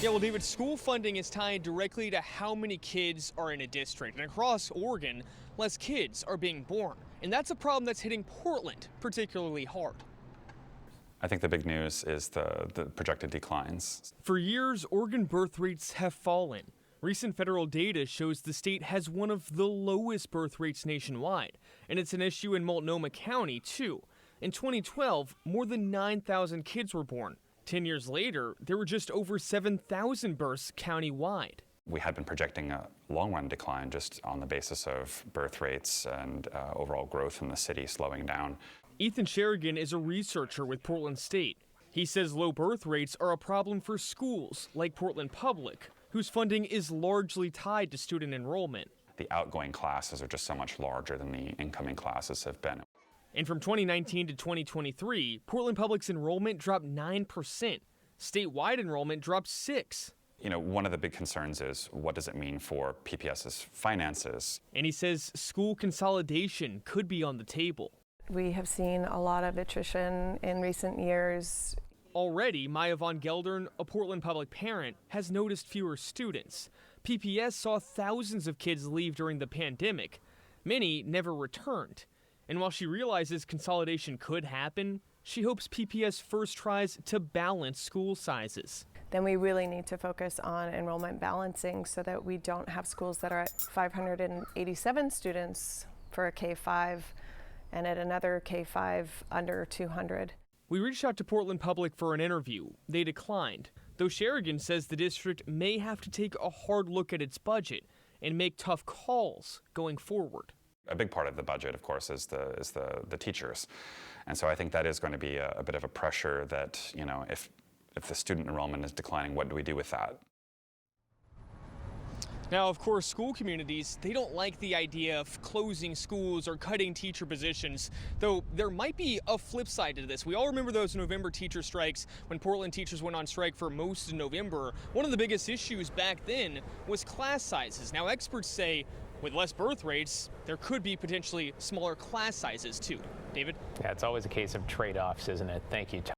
Yeah, well, David, school funding is tied directly to how many kids are in a district. And across Oregon, less kids are being born. And that's a problem that's hitting Portland particularly hard. I think the big news is the projected declines. For years, Oregon birth rates have fallen. Recent federal data shows the state has one of the lowest birth rates nationwide. And it's an issue in Multnomah County, too. In 2012, more than 9,000 kids were born. 10 years later, there were just over 7,000 births countywide. We had been projecting a long-run decline just on the basis of birth rates and overall growth in the city slowing down. Ethan Sherigan is a researcher with Portland State. He says low birth rates are a problem for schools like Portland Public, whose funding is largely tied to student enrollment. The outgoing classes are just so much larger than the incoming classes have been. And from 2019 to 2023, Portland Public's enrollment dropped 9%. Statewide enrollment dropped 6%. You know, one of the big concerns is what does it mean for PPS's finances? And he says school consolidation could be on the table. We have seen a lot of attrition in recent years. Already, Maya Von Geldern, a Portland Public parent, has noticed fewer students. PPS saw thousands of kids leave during the pandemic. Many never returned. And while she realizes consolidation could happen, she hopes PPS first tries to balance school sizes. Then we really need to focus on enrollment balancing so that we don't have schools that are at 587 students for a K-5 and at another K-5 under 200. We reached out to Portland Public for an interview. They declined, though Sherigan says the district may have to take a hard look at its budget and make tough calls going forward. A big part of the budget, of course, is the teachers. And so I think that is going to be a bit of a pressure that, you know, if the student enrollment is declining, what do we do with that? Now, of course, school communities, they don't like the idea of closing schools or cutting teacher positions, though there might be a flip side to this. We all remember those November teacher strikes when Portland teachers went on strike for most of November. One of the biggest issues back then was class sizes. Now, experts say with less birth rates, there could be potentially smaller class sizes too. David? Yeah, it's always a case of trade-offs, isn't it? Thank you, Tom.